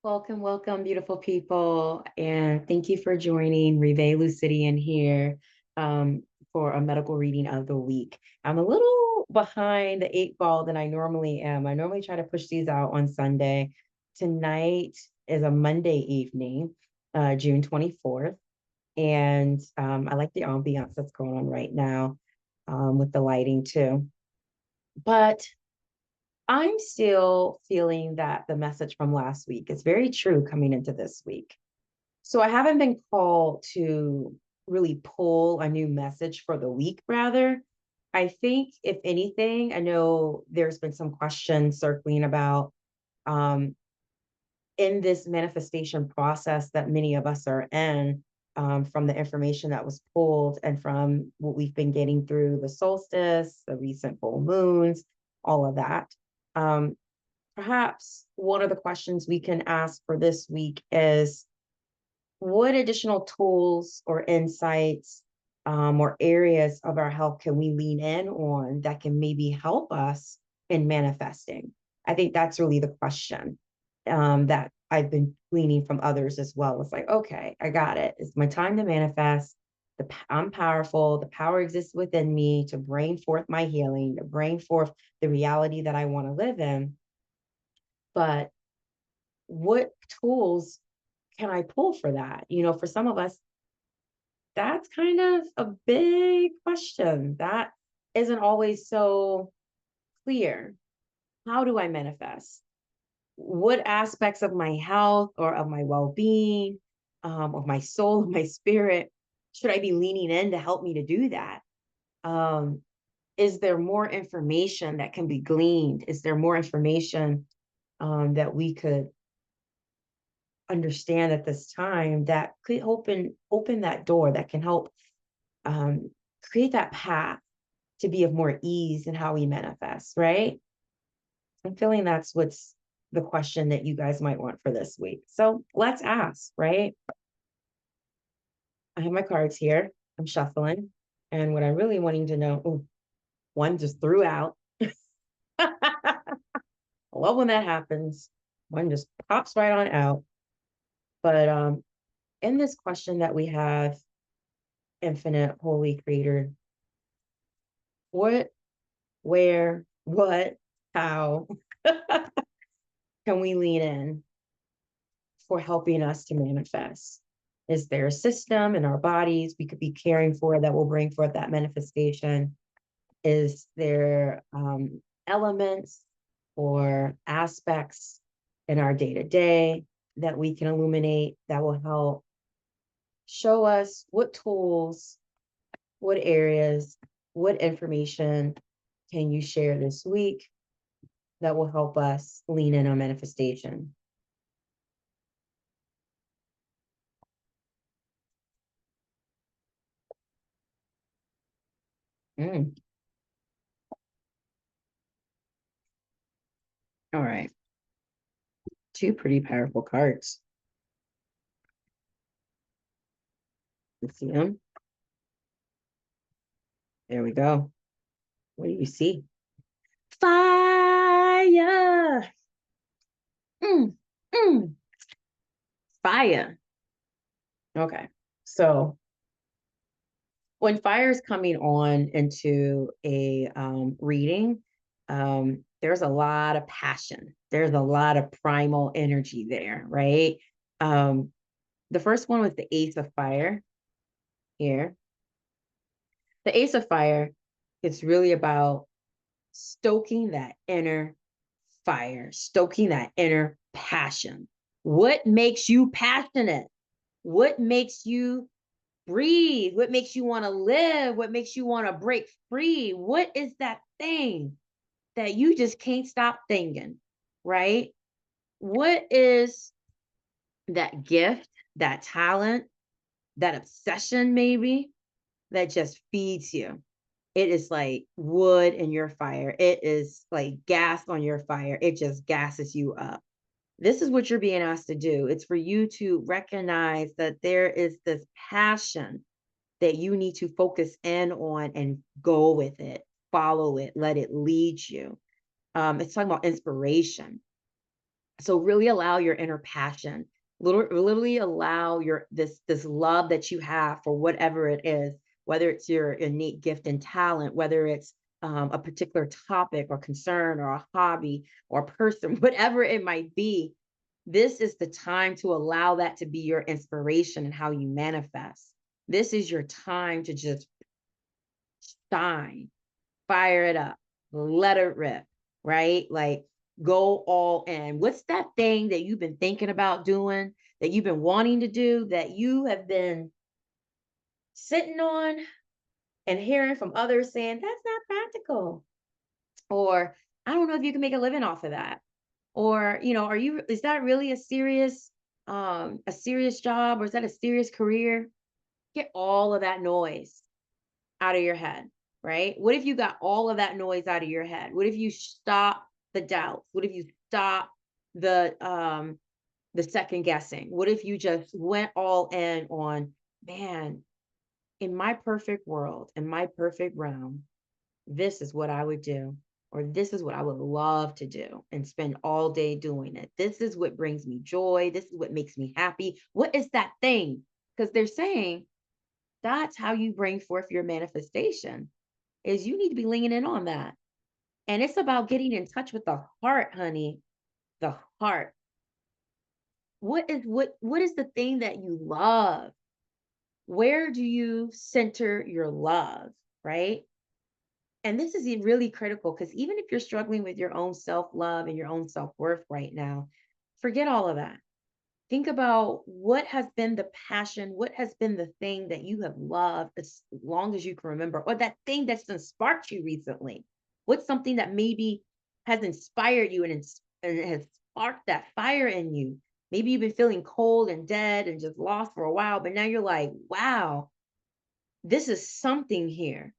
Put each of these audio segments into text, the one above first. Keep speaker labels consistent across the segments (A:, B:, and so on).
A: Welcome, welcome, beautiful people. And thank you for joining Rive Lucidian here for a medical reading of the week. I'm a little behind the eight ball than I normally am. I normally try to push these out on Sunday. Tonight is a Monday evening, June 24th. And I like the ambiance that's going on right now with the lighting too. But I'm still feeling that the message from last week is very true coming into this week. So I haven't been called to really pull a new message for the week, rather. I think, if anything, I know there's been some questions circling about um, in this manifestation process that many of us are in, from the information that was pulled and from what we've been getting through the solstice, the recent full moons, all of that. Um, Perhaps one of the questions we can ask for this week is what additional tools or insights or areas of our health can we lean in on that can maybe help us in manifesting? I think that's really the question that I've been gleaning from others as well. It's like, okay, I got it. It's my time to manifest. I'm powerful. The power exists within me to bring forth my healing, to bring forth the reality that I want to live in. But what tools can I pull for that? For some of us, that's kind of a big question. That isn't always so clear. How do I manifest? What aspects of my health or of my well-being, of my soul, of my spirit, should I be leaning in to help me to do that? Um, is there more information that can be gleaned? Is there more information that we could understand at this time that could open that door that can help um, create that path to be of more ease in how we manifest, right? I'm feeling that's what's the question that you guys might want for this week. So let's ask, right? I have my cards here. I'm shuffling. And what I'm really wanting to know, ooh, one just threw out. I love when that happens. One just pops right on out. But in this question that we have, infinite holy creator, what, where, what, how can we lean in for helping us to manifest? Is there a system in our bodies we could be caring for that will bring forth that manifestation? Is there elements or aspects in our day to day that we can illuminate that will help show us what tools, what areas, what information can you share this week that will help us lean in on manifestation? Mm, all right. Two pretty powerful cards. You see them? There we go. What do you see? Fire. Mm, mm, fire. Okay. So when fire is coming on into a reading, there's a lot of passion. There's a lot of primal energy there, right? Um, the first one was the Ace of Fire here. The Ace of Fire, it's really about stoking that inner fire, stoking that inner passion. What makes you passionate? What makes you breathe? What makes you want to live? What makes you want to break free? What is that thing that you just can't stop thinking, right? What is that gift, that talent, that obsession, maybe, that just feeds you? It is like wood in your fire. It is like gas on your fire. It just gasses you up. This is what you're being asked to do. It's for you to recognize that there is this passion that you need to focus in on and go with it, follow it, let it lead you. It's talking about inspiration. So really allow your inner passion, literally allow your this love that you have for whatever it is, whether it's your innate gift and talent, whether it's a particular topic or concern or a hobby or person, whatever it might be. This is the time to allow that to be your inspiration and how you manifest. This is your time to just shine, fire it up, let it rip, right? Like go all in. What's that thing that you've been thinking about doing, that you've been wanting to do, that you have been sitting on and hearing from others saying that's not practical? Or I don't know if you can make a living off of that. Or, is that really a serious job, or is that a serious career? Get all of that noise out of your head, right? What if you got all of that noise out of your head? What if you stop the doubts? What if you stop the second guessing? What if you just went all in on, man, in my perfect world, in my perfect realm, this is what I would do, or this is what I would love to do and spend all day doing it. This is what brings me joy. This is what makes me happy. What is that thing? Because they're saying that's how you bring forth your manifestation, is you need to be leaning in on that. And it's about getting in touch with the heart, honey. The heart. What is the thing that you love? Where do you center your love, right? And this is really critical, because even if you're struggling with your own self-love and your own self-worth right now, forget all of that. Think about what has been the passion, what has been the thing that you have loved as long as you can remember, or that thing that's been sparked you recently. What's something that maybe has inspired you and it has sparked that fire in you? Maybe you've been feeling cold and dead and just lost for a while, but now you're like, wow, this is something here.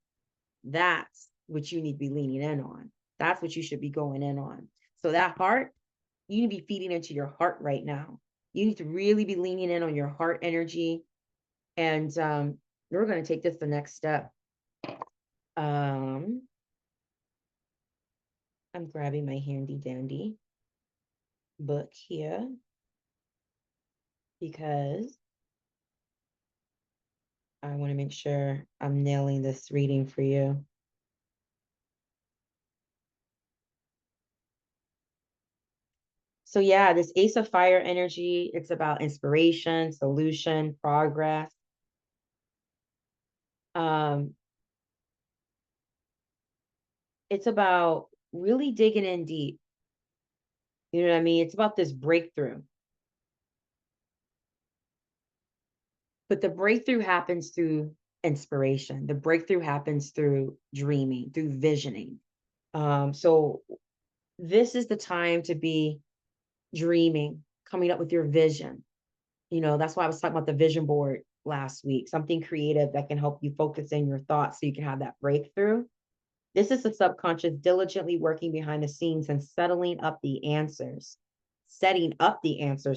A: That's what you need to be leaning in on. That's what you should be going in on. So that heart, you need to be feeding into your heart right now. You need to really be leaning in on your heart energy. And we're going to take this the next step. I'm grabbing my handy dandy book here because I want to make sure I'm nailing this reading for you. So yeah, this Ace of Fire energy, it's about inspiration, solution, progress. Um, it's about really digging in deep. You know what I mean? It's about this breakthrough. But the breakthrough happens through inspiration. The breakthrough happens through dreaming, through visioning. So this is the time to be dreaming, coming up with your vision. That's why I was talking about the vision board last week, something creative that can help you focus in your thoughts so you can have that breakthrough. This is the subconscious diligently working behind the scenes and setting up the answers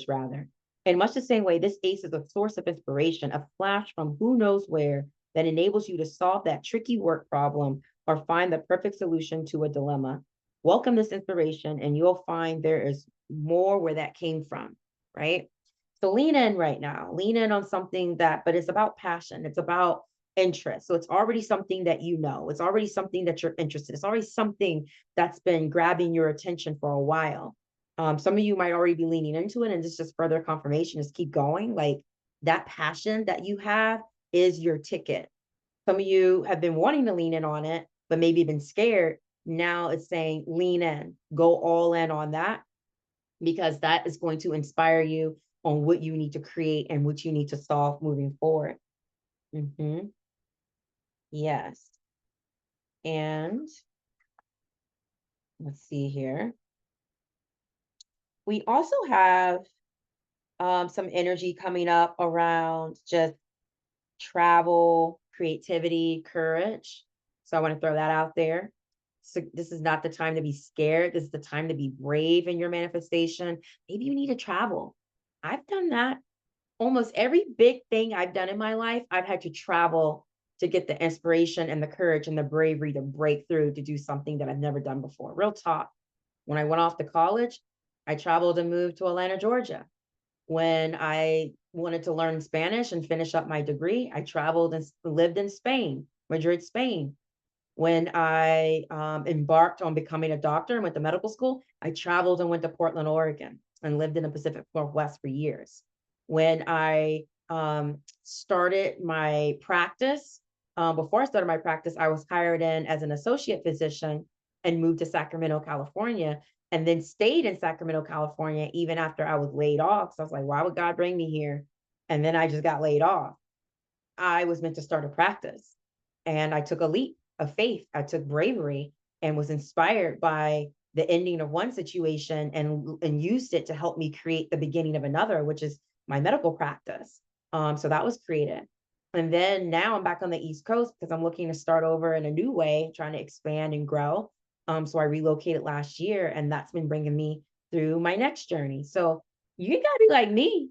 A: rather. In much the same way, this ace is a source of inspiration, a flash from who knows where that enables you to solve that tricky work problem or find the perfect solution to a dilemma. Welcome this inspiration, and you'll find there is more where that came from, right? So lean in right now. Lean in on something but it's about passion. It's about interest. So it's already something that you know. It's already something that you're interested. It's already something that's been grabbing your attention for a while. Some of you might already be leaning into it, and it's just further confirmation. Just keep going. Like that passion that you have is your ticket. Some of you have been wanting to lean in on it, but maybe been scared. Now it's saying lean in, go all in on that, because that is going to inspire you on what you need to create and what you need to solve moving forward. Yes. And let's see here. We also have some energy coming up around just travel, creativity, courage. So I want to throw that out there. So this is not the time to be scared. This is the time to be brave in your manifestation. Maybe you need to travel. I've done that. Almost every big thing I've done in my life, I've had to travel to get the inspiration and the courage and the bravery to break through to do something that I've never done before. Real talk. When I went off to college, I traveled and moved to Atlanta, Georgia. When I wanted to learn Spanish and finish up my degree, I traveled and lived in Spain, Madrid, Spain. When I embarked on becoming a doctor and went to medical school, I traveled and went to Portland, Oregon, and lived in the Pacific Northwest for years. When I started my practice, before I started my practice, I was hired in as an associate physician and moved to Sacramento, California, and then stayed in Sacramento, California, even after I was laid off. So I was like, why would God bring me here? And then I just got laid off. I was meant to start a practice. And I took a leap of faith. I took bravery and was inspired by the ending of one situation and used it to help me create the beginning of another, which is my medical practice. So that was created. And then now I'm back on the East Coast because I'm looking to start over in a new way, trying to expand and grow. So I relocated last year, and that's been bringing me through my next journey. So you gotta be like me.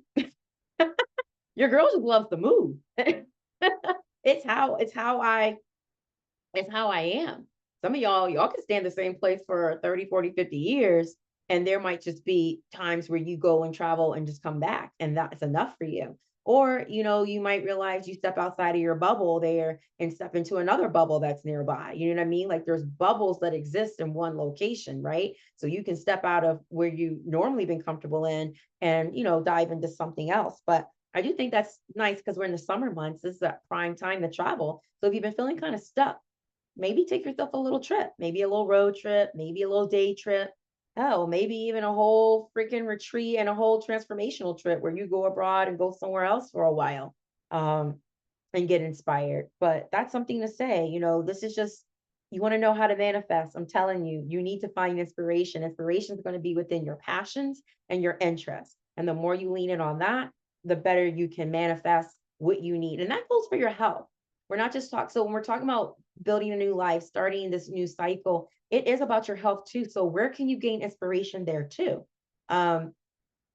A: Your girl just loves to move. It's how I am. Some of y'all can stay in the same place for 30, 40, 50 years, and there might just be times where you go and travel and just come back, and that's enough for you. Or, you might realize you step outside of your bubble there and step into another bubble that's nearby. You know what I mean? Like there's bubbles that exist in one location, right? So you can step out of where you normally been comfortable in and, dive into something else. But I do think that's nice because we're in the summer months. This is that prime time to travel. So if you've been feeling kind of stuck, maybe take yourself a little trip, maybe a little road trip, maybe a little day trip. Oh, maybe even a whole freaking retreat and a whole transformational trip where you go abroad and go somewhere else for a while um, and get inspired. But that's something to say. This is just, you want to know how to manifest. I'm telling you, you need to find inspiration. Inspiration is going to be within your passions and your interests. And the more you lean in on that, the better you can manifest what you need. And that goes for your health. We're not just talking. So when we're talking about building a new life, starting this new cycle, it is about your health too. So where can you gain inspiration there too? Um,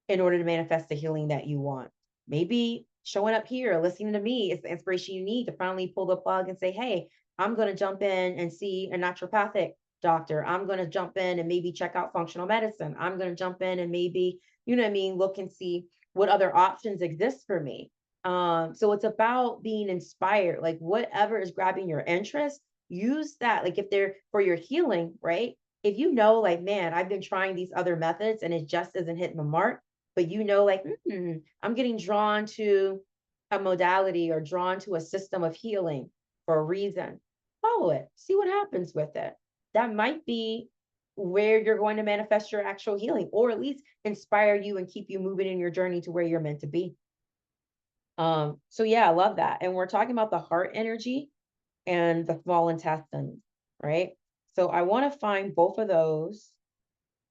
A: in order to manifest the healing that you want. Maybe showing up here, listening to me is the inspiration you need to finally pull the plug and say, hey, I'm going to jump in and see a naturopathic doctor. I'm going to jump in and maybe check out functional medicine. I'm going to jump in and maybe, look and see what other options exist for me. So it's about being inspired, like whatever is grabbing your interest, use that. Like if they're for your healing, right? If like, man, I've been trying these other methods and it just isn't hitting the mark, but like, I'm getting drawn to a modality or drawn to a system of healing for a reason. Follow it, see what happens with it. That might be where you're going to manifest your actual healing, or at least inspire you and keep you moving in your journey to where you're meant to be. So yeah, I love that. And we're talking about the heart energy and the small intestines, right? So I want to find both of those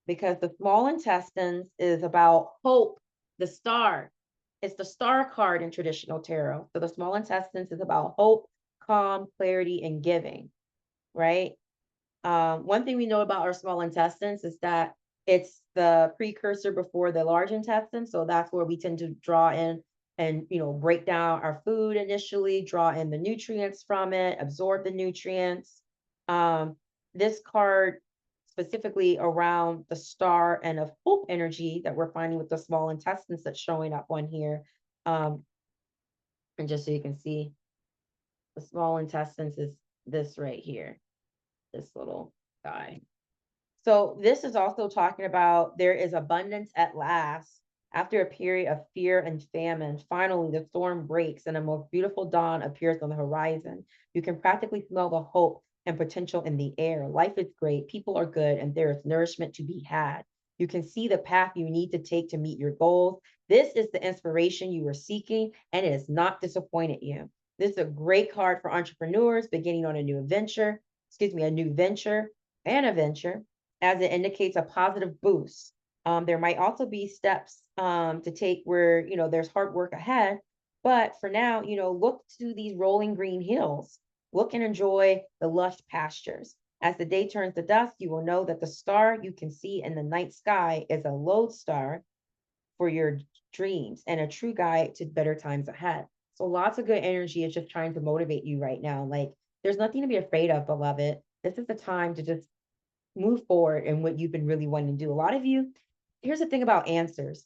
A: because the small intestines is about hope, the star. It's the star card in traditional tarot. So the small intestines is about hope, calm, clarity, and giving, right? One thing we know about our small intestines is that it's the precursor before the large intestine. So that's where we tend to draw in and break down our food initially, draw in the nutrients from it, absorb the nutrients. This card specifically around the star and of hope energy that we're finding with the small intestines that's showing up on here. And just so you can see, the small intestines is this right here, this little guy. So this is also talking about there is abundance at last. After a period of fear and famine, finally the storm breaks and a more beautiful dawn appears on the horizon. You can practically smell the hope and potential in the air. Life is great, people are good, and there is nourishment to be had. You can see the path you need to take to meet your goals. This is the inspiration you were seeking, and it has not disappointed you. This is a great card for entrepreneurs beginning on a new venture, a new venture and a venture, as it indicates a positive boost. There might also be steps to take where, there's hard work ahead. But for now, look to these rolling green hills. Look and enjoy the lush pastures. As the day turns to dusk, you will know that the star you can see in the night sky is a lodestar for your dreams and a true guide to better times ahead. So lots of good energy is just trying to motivate you right now. Like there's nothing to be afraid of, beloved. This is the time to just move forward in what you've been really wanting to do. A lot of you here's the thing about answers.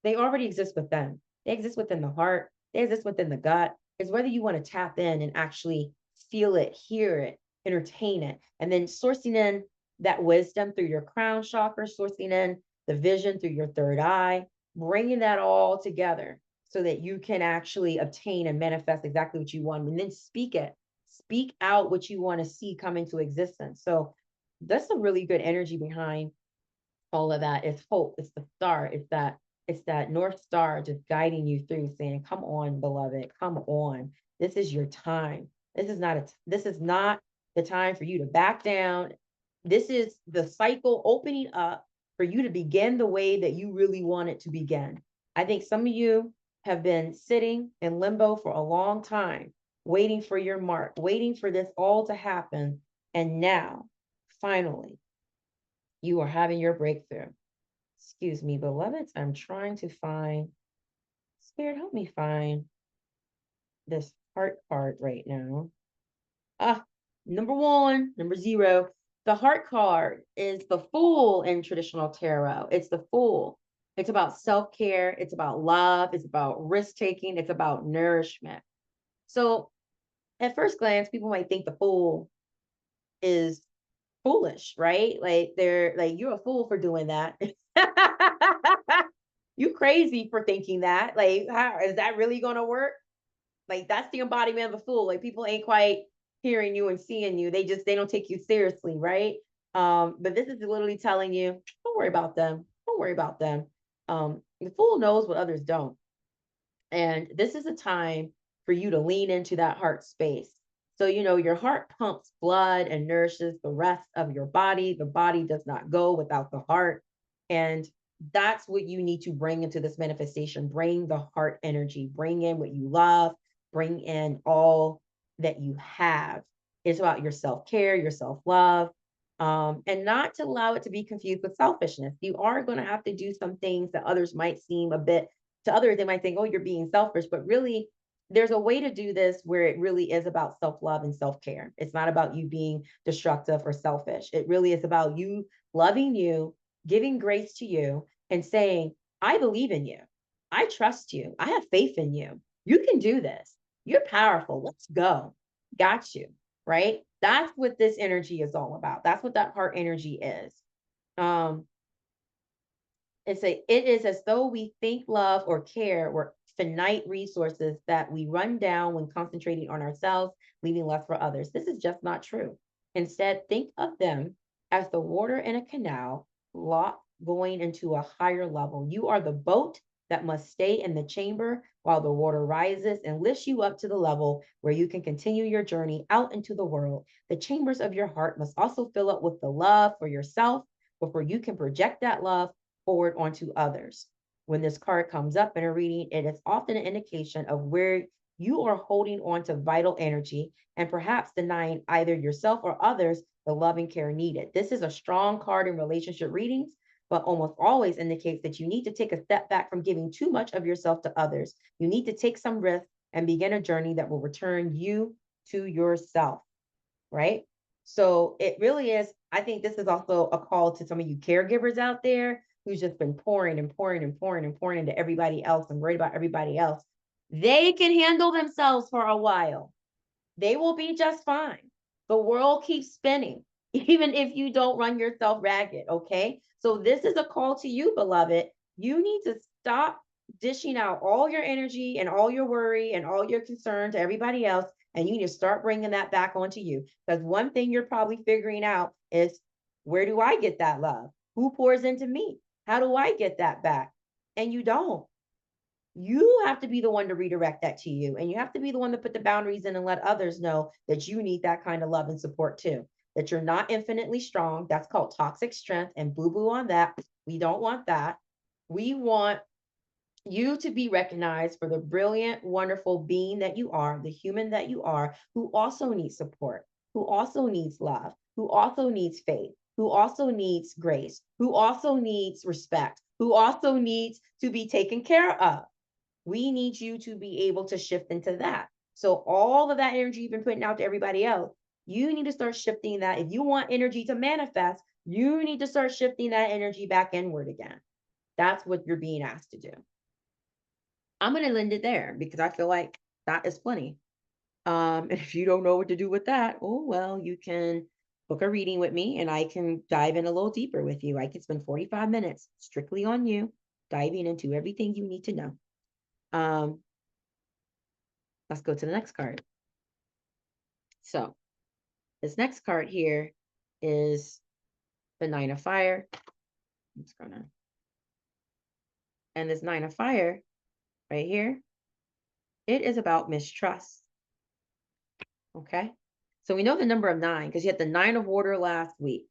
A: They already exist within. They exist within the heart. They exist within the gut. It's whether you want to tap in and actually feel it, hear it, entertain it, and then sourcing in that wisdom through your crown chakra, sourcing in the vision through your third eye, bringing that all together so that you can actually obtain and manifest exactly what you want, and then speak it. Speak out what you want to see come into existence. So that's a really good energy behind all of that. It's hope. It's the star. It's that North Star just guiding you through, saying, come on, beloved, come on. This is your time. This is not the time for you to back down. This is the cycle opening up for you to begin the way that you really want it to begin. I think some of you have been sitting in limbo for a long time, waiting for your mark, waiting for this all to happen. And now, finally, you are having your breakthrough. Excuse me, beloveds. I'm trying to find, Spirit, help me find this heart card right now. Ah, number one, number zero. The heart card is the Fool in traditional tarot. It's the Fool. It's about self-care. It's about love. It's about risk-taking. It's about nourishment. So at first glance, people might think the Fool is foolish, right? Like they're like, you're a fool for doing that. You crazy for thinking that. Like, how is that really gonna work? Like, that's the embodiment of a fool. Like, people ain't quite hearing you and seeing you. They don't take you seriously, right? But this is literally telling you, don't worry about them. Don't worry about them. The fool knows what others don't. And this is a time for you to lean into that heart space. So, your heart pumps blood and nourishes the rest of your body. The body does not go without the heart. And that's what you need to bring into this manifestation. Bring the heart energy, bring in what you love, bring in all that you have. It's about your self care, your self love, and not to allow it to be confused with selfishness. You are going to have to do some things that others might seem a bit to others, they might think, oh, you're being selfish, but really, there's a way to do this where it really is about self love and self care. It's not about you being destructive or selfish. It really is about you loving you, giving grace to you, and saying, I believe in you. I trust you. I have faith in you. You can do this. You're powerful. Let's go. Got you. Right? That's what this energy is all about. That's what that heart energy is. Um, it is as though we think love or care were finite resources that we run down when concentrating on ourselves, leaving less for others. This is just not true. Instead, think of them as the water in a canal locked going into a higher level. You are the boat that must stay in the chamber while the water rises and lifts you up to the level where you can continue your journey out into the world. The chambers of your heart must also fill up with the love for yourself before you can project that love forward onto others. When this card comes up in a reading, it is often an indication of where you are holding on to vital energy and perhaps denying either yourself or others the love and care needed. This is a strong card in relationship readings, but almost always indicates that you need to take a step back from giving too much of yourself to others. You need to take some risk and begin a journey that will return you to yourself, right? So it really is. I think this is also a call to some of you caregivers out there who's just been pouring and pouring and pouring and pouring into everybody else and worried about everybody else. They can handle themselves for a while. They will be just fine. The world keeps spinning, even if you don't run yourself ragged. Okay. So this is a call to you, beloved. You need to stop dishing out all your energy and all your worry and all your concern to everybody else. And you need to start bringing that back onto you. Because one thing you're probably figuring out is, where do I get that love? Who pours into me? How do I get that back? And you don't. You have to be the one to redirect that to you. And you have to be the one to put the boundaries in and let others know that you need that kind of love and support too. That you're not infinitely strong. That's called toxic strength, and boo boo on that. We don't want that. We want you to be recognized for the brilliant, wonderful being that you are, the human that you are, who also needs support, who also needs love, who also needs faith, who also needs grace, who also needs respect, who also needs to be taken care of. We need you to be able to shift into that. So all of that energy you've been putting out to everybody else, you need to start shifting that. If you want energy to manifest, you need to start shifting that energy back inward again. That's what you're being asked to do. I'm going to lend it there because I feel like that is plenty. And if you don't know what to do with that, oh, well, you can book a reading with me and I can dive in a little deeper with you. I can spend 45 minutes strictly on you, diving into everything you need to know. Um, let's go to the next card. So this next card here is the Nine of Fire. I'm just gonna, and this Nine of Fire right here, it is about mistrust. Okay. So we know the number of 9 because you had the 9 of water last week.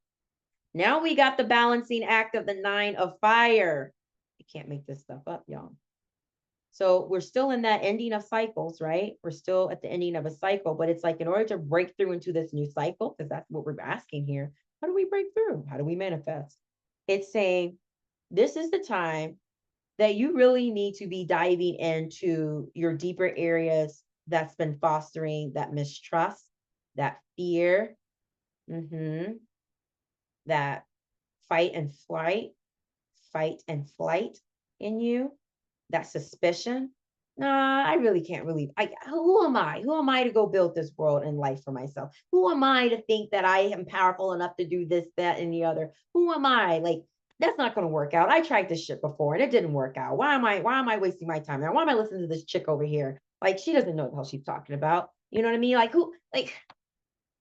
A: Now we got the balancing act of the 9 of fire. You can't make this stuff up, y'all. So we're still in that ending of cycles, right? We're still at the ending of a cycle, but it's like in order to break through into this new cycle, because that's what we're asking here, how do we break through? How do we manifest? It's saying this is the time that you really need to be diving into your deeper areas that's been fostering that mistrust, that fear, that fight and flight, fight and flight in you, that suspicion. Nah, I really can't really. Who am I? Who am I to go build this world and life for myself? Who am I to think that I am powerful enough to do this, that, and the other? Who am I? Like, that's not going to work out. I tried this shit before and it didn't work out. Why am I wasting my time now? Why am I listening to this chick over here? Like, she doesn't know what the hell she's talking about. You know what I mean? Like, who, like,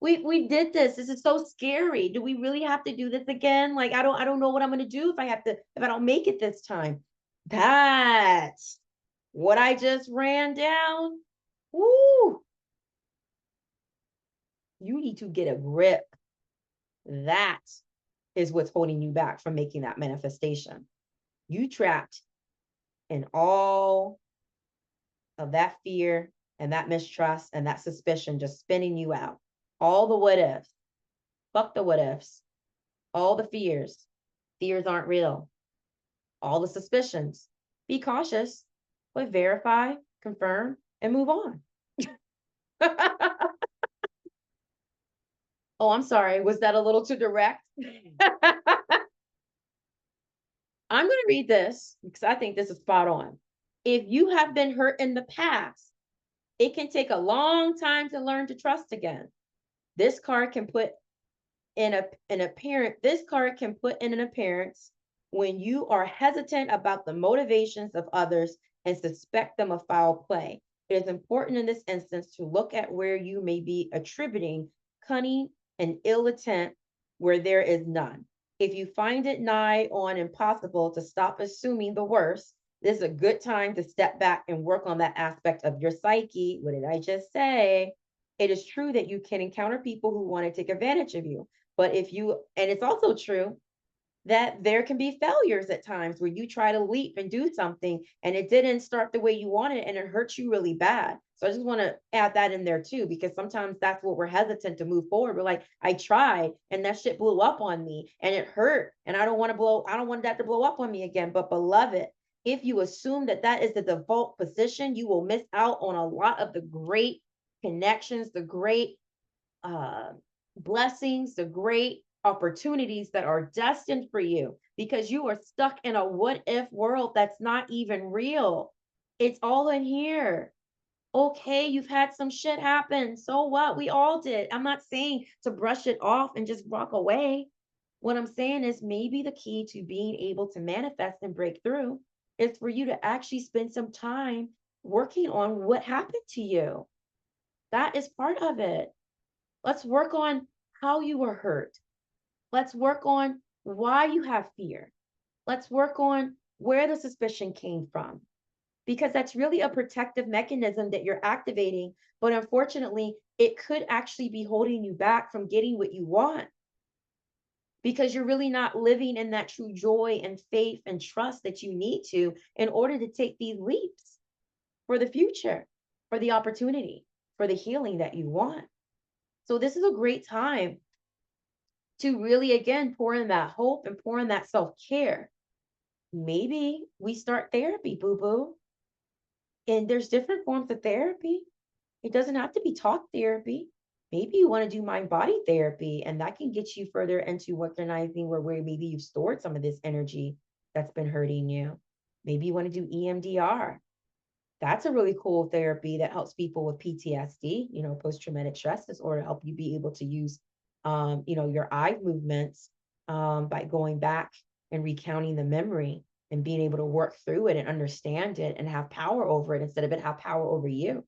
A: we did this. This is so scary. Do we really have to do this again? Like, I don't know what I'm gonna do if I don't make it this time. That's what I just ran down. Woo! You need to get a grip. That is what's holding you back from making that manifestation. You trapped in all of that fear and that mistrust and that suspicion just spinning you out. All the what ifs. Fuck the what ifs. All the fears. Fears aren't real. All the suspicions. Be cautious, but verify, confirm, and move on. Oh, I'm sorry. Was that a little too direct? I'm going to read this because I think this is spot on. If you have been hurt in the past, it can take a long time to learn to trust again. This card can put in an appearance. This card can put in an appearance when you are hesitant about the motivations of others and suspect them of foul play. It is important in this instance to look at where you may be attributing cunning and ill intent where there is none. If you find it nigh on impossible to stop assuming the worst, this is a good time to step back and work on that aspect of your psyche. What did I just say? It is true that you can encounter people who want to take advantage of you. But and it's also true that there can be failures at times where you try to leap and do something and it didn't start the way you wanted and it hurts you really bad. So I just want to add that in there too, because sometimes that's what we're hesitant to move forward. We're like, I tried and that shit blew up on me and it hurt. And I don't want that to blow up on me again. But beloved, if you assume that that is the default position, you will miss out on a lot of the great connections, the great blessings, the great opportunities that are destined for you because you are stuck in a what if world that's not even real. It's all in here. Okay, you've had some shit happen. So what? We all did. I'm not saying to brush it off and just walk away. What I'm saying is maybe the key to being able to manifest and break through is for you to actually spend some time working on what happened to you. That is part of it. Let's work on how you were hurt. Let's work on why you have fear. Let's work on where the suspicion came from, because that's really a protective mechanism that you're activating. But unfortunately, it could actually be holding you back from getting what you want because you're really not living in that true joy and faith and trust that you need to in order to take these leaps for the future, for the opportunity, for the healing that you want. So this is a great time to really, again, pour in that hope and pour in that self-care. Maybe we start therapy, boo-boo. And there's different forms of therapy. It doesn't have to be talk therapy. Maybe you want to do mind body therapy, and that can get you further into recognizing where maybe you've stored some of this energy that's been hurting you. Maybe you want to do EMDR. That's a really cool therapy that helps people with PTSD, post-traumatic stress disorder, help you be able to use, your eye movements by going back and recounting the memory and being able to work through it and understand it and have power over it instead of it have power over you.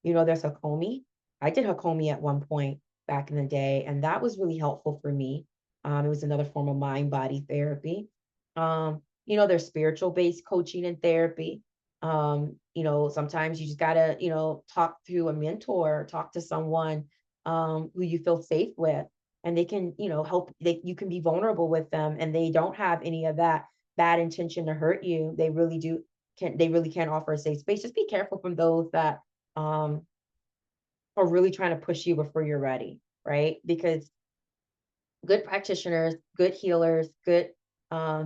A: There's Hakomi. I did Hakomi at one point back in the day, and that was really helpful for me. It was another form of mind body therapy. There's spiritual based coaching and therapy. Sometimes you just gotta, talk to a mentor, talk to someone who you feel safe with, and they can, help. You can be vulnerable with them, and they don't have any of that bad intention to hurt you. They really do. They really can offer a safe space. Just be careful from those that um, are really trying to push you before you're ready, right? Because good practitioners, good healers, good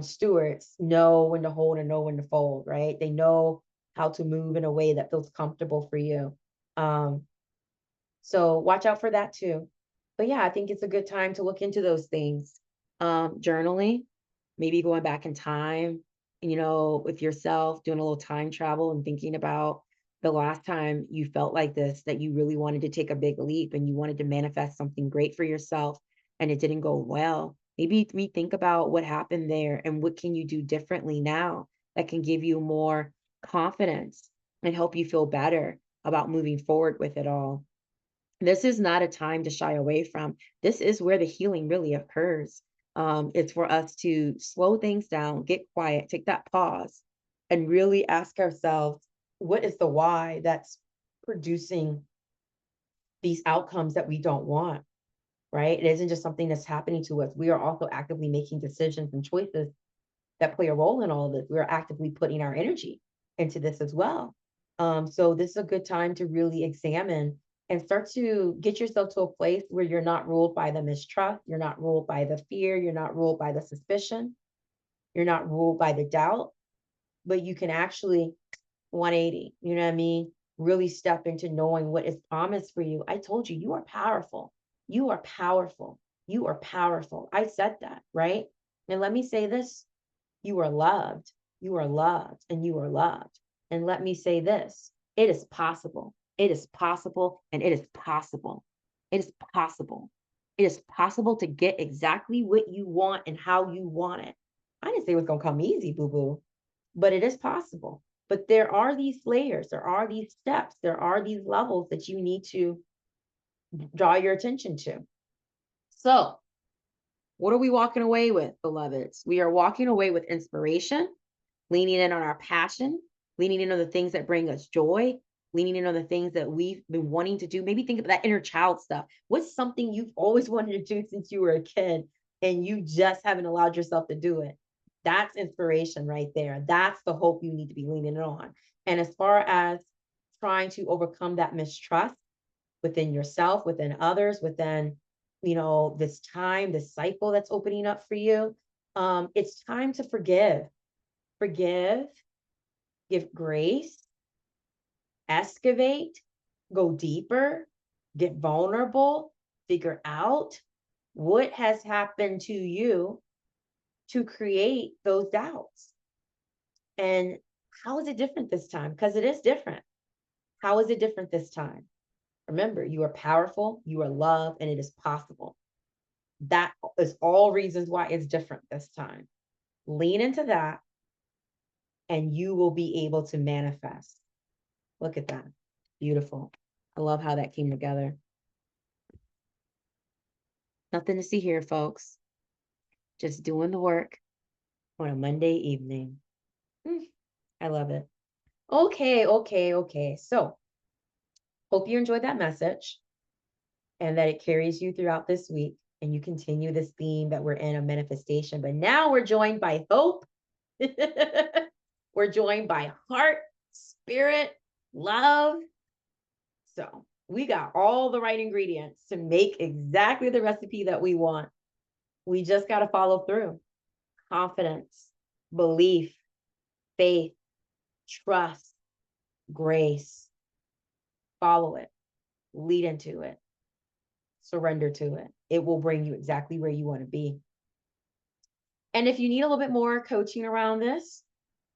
A: stewards know when to hold and know when to fold, right? They know how to move in a way that feels comfortable for you. Um, so watch out for that too. But yeah, I think it's a good time to look into those things. Journaling, maybe going back in time, with yourself, doing a little time travel and thinking about the last time you felt like this, that you really wanted to take a big leap and you wanted to manifest something great for yourself and it didn't go well. Maybe rethink about what happened there and what can you do differently now that can give you more confidence and help you feel better about moving forward with it all. This is not a time to shy away from. This is where the healing really occurs. It's for us to slow things down, get quiet, take that pause, and really ask ourselves, what is the why that's producing these outcomes that we don't want, right? It isn't just something that's happening to us. We are also actively making decisions and choices that play a role in all of this. We're actively putting our energy into this as well. So this is a good time to really examine and start to get yourself to a place where you're not ruled by the mistrust, you're not ruled by the fear, you're not ruled by the suspicion, you're not ruled by the doubt, but you can actually 180, you know what I mean? Really step into knowing what is promised for you. I told you, you are powerful. You are powerful. You are powerful. I said that, right? And let me say this, you are loved. You are loved and you are loved. And let me say this, it is possible. It is possible and it is possible. It is possible. It is possible to get exactly what you want and how you want it. I didn't say it was going to come easy, boo boo, but it is possible. But there are these layers, there are these steps, there are these levels that you need to draw your attention to. So, what are we walking away with, beloveds? We are walking away with inspiration, leaning in on our passion, leaning in on the things that bring us joy, leaning in on the things that we've been wanting to do. Maybe think of that inner child stuff. What's something you've always wanted to do since you were a kid and you just haven't allowed yourself to do it? That's inspiration right there. That's the hope you need to be leaning on. And as far as trying to overcome that mistrust within yourself, within others, within, this time, this cycle that's opening up for you, it's time to forgive, give grace, excavate, go deeper, get vulnerable, figure out what has happened to you to create those doubts. And how is it different this time? Because it is different. How is it different this time? Remember, you are powerful, you are loved, and it is possible. That is all reasons why it's different this time. Lean into that, and you will be able to manifest. Look at that. Beautiful. I love how that came together. Nothing to see here, folks. Just doing the work on a Monday evening. I love it. Okay. So, hope you enjoyed that message and that it carries you throughout this week and you continue this theme that we're in of manifestation. But now we're joined by hope. We're joined by heart, spirit, love. So we got all the right ingredients to make exactly the recipe that we want. We just got to follow through. Confidence, belief, faith, trust, grace. Follow it, lead into it, surrender to it. It will bring you exactly where you want to be. And if you need a little bit more coaching around this,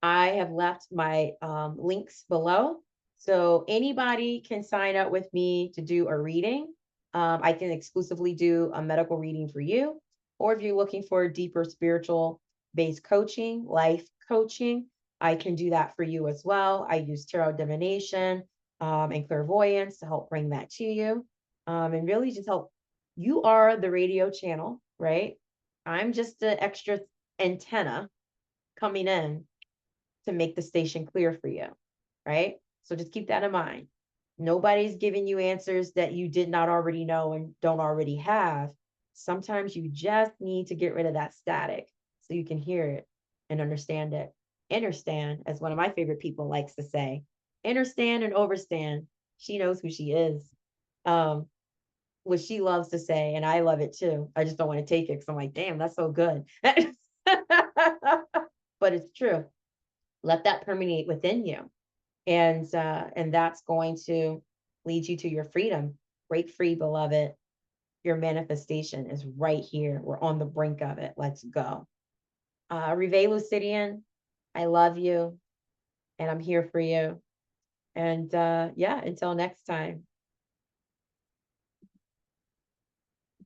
A: I have left my links below. So anybody can sign up with me to do a reading. I can exclusively do a medical reading for you. Or if you're looking for deeper spiritual based coaching, life coaching, I can do that for you as well. I use tarot divination and clairvoyance to help bring that to you and really just help. You are the radio channel, right? I'm just the extra antenna coming in to make the station clear for you, right? So just keep that in mind. Nobody's giving you answers that you did not already know and don't already have. Sometimes you just need to get rid of that static so you can hear it and understand it. Understand, as one of my favorite people likes to say, understand and overstand. She knows who she is. Um, what she loves to say, and I love it too. I just don't want to take it because I'm like, damn, that's so good. But it's true. Let that permeate within you, and that's going to lead you to your freedom. Break free, beloved. Your manifestation is right here. We're on the brink of it. Let's go. Rive Lucidian, I love you, and I'm here for you. And yeah, until next time.